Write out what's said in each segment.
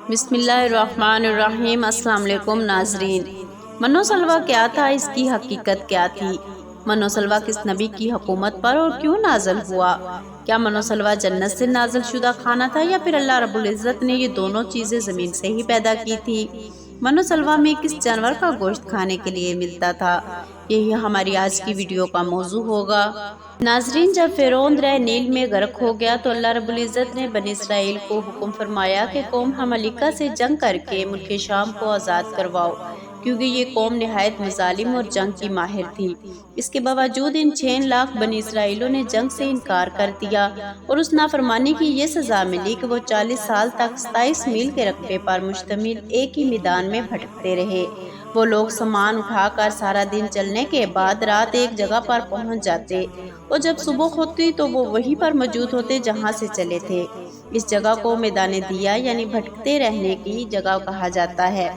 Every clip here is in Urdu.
بسم اللہ الرحمن الرحیم۔ السلام علیکم ناظرین۔ من و سلویٰ کیا تھا، اس کی حقیقت کیا تھی؟ من و سلویٰ کس نبی کی حکومت پر اور کیوں نازل ہوا؟ کیا من و سلویٰ جنت سے نازل شدہ کھانا تھا یا پھر اللہ رب العزت نے یہ دونوں چیزیں زمین سے ہی پیدا کی تھی؟ من و سلویٰ میں کس جانور کا گوشت کھانے کے لیے ملتا تھا؟ یہی ہماری آج کی ویڈیو کا موضوع ہوگا۔ ناظرین، جب فرعون درہ نیل میں غرق ہو گیا تو اللہ رب العزت نے بنی اسرائیل کو حکم فرمایا کہ قوم حمالقہ سے جنگ کر کے ملک شام کو آزاد کرواؤ، کیونکہ یہ قوم نہایت مظالم اور جنگ کی ماہر تھی۔ اس کے باوجود ان 6 لاکھ بنی اسرائیلوں نے جنگ سے انکار کر دیا اور اس نافرمانی کی یہ سزا ملی کہ وہ 40 سال تک 27 میل کے رقبے پر مشتمل ایک ہی میدان میں بھٹکتے رہے۔ وہ لوگ سامان اٹھا کر سارا دن چلنے کے بعد رات ایک جگہ پر پہنچ جاتے اور جب صبح ہوتی تو وہ وہیں پر موجود ہوتے جہاں سے چلے تھے۔ اس جگہ کو میدان دیا یعنی بھٹکتے رہنے کی جگہ کہا جاتا ہے۔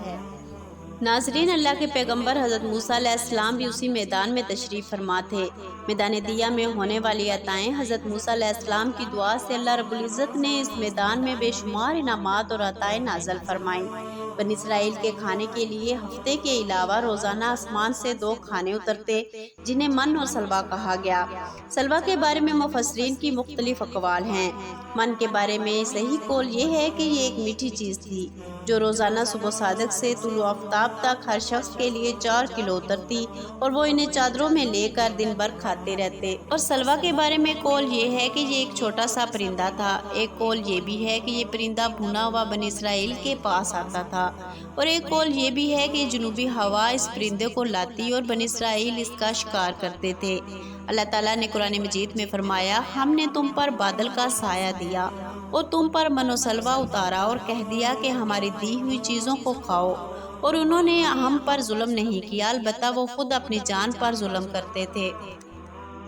ناظرین، اللہ کے پیغمبر حضرت موسیٰ علیہ السلام بھی اسی میدان میں تشریف فرما تھے۔ میدان دیا میں ہونے والی عطائیں حضرت موسیٰ علیہ السلام کی دعا سے اللہ رب العزت نے اس میدان میں بے شمار انعامات اور عطائیں نازل فرمائیں۔ بنی اسرائیل کے کھانے کے لیے ہفتے کے علاوہ روزانہ آسمان سے 2 کھانے اترتے جنہیں من اور سلویٰ کہا گیا۔ سلویٰ کے بارے میں مفسرین کی مختلف اقوال ہیں۔ من کے بارے میں صحیح قول یہ ہے کہ یہ ایک میٹھی چیز تھی جو روزانہ صبح صادق سے طلوع آفتاب تک ہر شخص کے لیے 4 کلو اترتی اور وہ انہیں چادروں میں لے کر دن بھر کھاتے رہتے۔ اور سلویٰ کے بارے میں قول یہ ہے کہ یہ ایک چھوٹا سا پرندہ تھا۔ ایک قول یہ بھی ہے کہ یہ پرندہ بھونا ہوا بنی اسرائیل کے پاس آتا تھا، اور ایک قول یہ بھی ہے کہ جنوبی ہوا اس پرندے کو لاتی اور بنی اسرائیل اس کا شکار کرتے تھے۔ اللہ تعالیٰ نے قرآن مجید میں فرمایا، ہم نے تم پر بادل کا سایہ دیا اور تم پر من و سلویٰ اتارا اور کہہ دیا کہ ہماری دی ہوئی چیزوں کو کھاؤ، اور انہوں نے ہم پر ظلم نہیں کیا، البتہ وہ خود اپنی جان پر ظلم کرتے تھے۔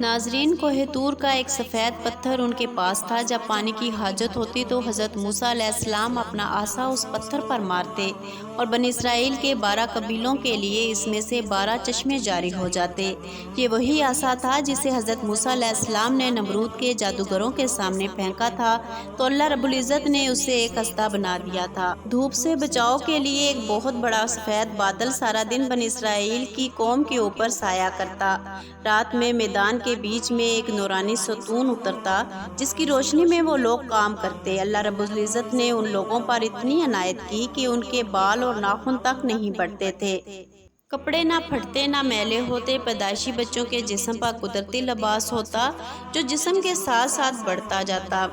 ناظرین، کوہ طور کا ایک سفید پتھر ان کے پاس تھا۔ جب پانی کی حاجت ہوتی تو حضرت موسیٰ علیہ السلام اپنا عصا اس پتھر پر مارتے اور بنی اسرائیل کے 12 قبیلوں کے لیے اس میں سے 12 چشمے جاری ہو جاتے۔ یہ وہی عصا تھا جسے حضرت موسیٰ علیہ السلام نے نمرود کے جادوگروں کے سامنے پھینکا تھا تو اللہ رب العزت نے اسے ایک ہستہ بنا دیا تھا۔ دھوپ سے بچاؤ کے لیے ایک بہت بڑا سفید بادل سارا دن بنی اسرائیل کی قوم کے اوپر سایہ کرتا۔ رات میں میدان کے بیچ میں ایک نورانی ستون اترتا جس کی روشنی میں وہ لوگ کام کرتے۔ اللہ رب العزت نے ان لوگوں پر اتنی عنایت کی کہ ان کے بال اور ناخن تک نہیں بڑھتے تھے، کپڑے نہ پھٹتے نہ میلے ہوتے، پیدائشی بچوں کے جسم پر قدرتی لباس ہوتا جو جسم کے ساتھ ساتھ بڑھتا جاتا۔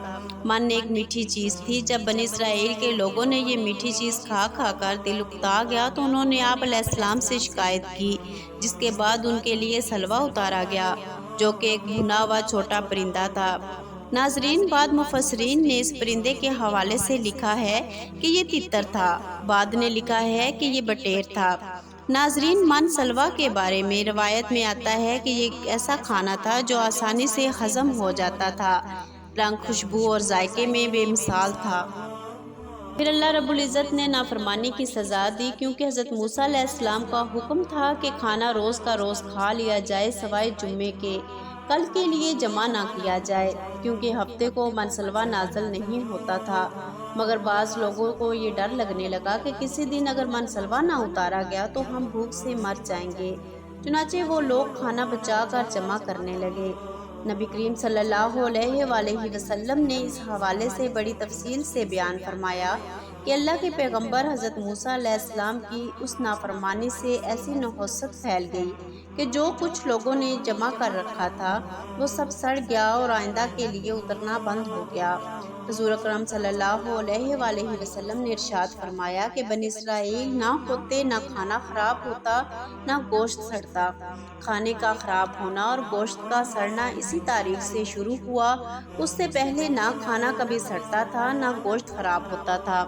من ایک میٹھی چیز تھی۔ جب بنی اسرائیل کے لوگوں نے یہ میٹھی چیز کھا کھا کر دل اکتا گیا تو انہوں نے آپ علیہ السلام سے شکایت کی، جس کے بعد ان کے لیے سلویٰ اتارا گیا جو کہ ایک بھنا ہوا چھوٹا پرندہ تھا۔ ناظرین، بعض مفسرین نے اس پرندے کے حوالے سے لکھا ہے کہ یہ تتر تھا، بعض نے لکھا ہے کہ یہ بٹیر تھا۔ ناظرین، من سلویٰ کے بارے میں روایت میں آتا ہے کہ یہ ایسا کھانا تھا جو آسانی سے ہضم ہو جاتا تھا، رنگ، خوشبو اور ذائقے میں بے مثال تھا۔ پھر اللہ رب العزت نے نافرمانی کی سزا دی، کیونکہ حضرت موسیٰ علیہ السلام کا حکم تھا کہ کھانا روز کا روز کھا لیا جائے سوائے جمعے کے، کل کے لیے جمع نہ کیا جائے، کیونکہ ہفتے کو من سلویٰ نازل نہیں ہوتا تھا۔ مگر بعض لوگوں کو یہ ڈر لگنے لگا کہ کسی دن اگر من سلویٰ نہ اتارا گیا تو ہم بھوک سے مر جائیں گے، چنانچہ وہ لوگ کھانا بچا کر جمع کرنے لگے۔ نبی کریم صلی اللہ علیہ وآلہ وسلم نے اس حوالے سے بڑی تفصیل سے بیان فرمایا کہ اللہ کے پیغمبر حضرت موسیٰ علیہ السلام کی اس نافرمانی سے ایسی نحوست پھیل گئی کہ جو کچھ لوگوں نے جمع کر رکھا تھا وہ سب سڑ گیا اور آئندہ کے لیے اترنا بند ہو گیا۔ حضور اکرم صلی اللہ علیہ وآلہ وسلم نے ارشاد فرمایا کہ بنی اسرائیل نہ ہوتے نہ کھانا خراب ہوتا نہ گوشت سڑتا۔ کھانے کا خراب ہونا اور گوشت کا سڑنا اسی تاریخ سے شروع ہوا، اس سے پہلے نہ کھانا کبھی سڑتا تھا نہ گوشت خراب ہوتا تھا۔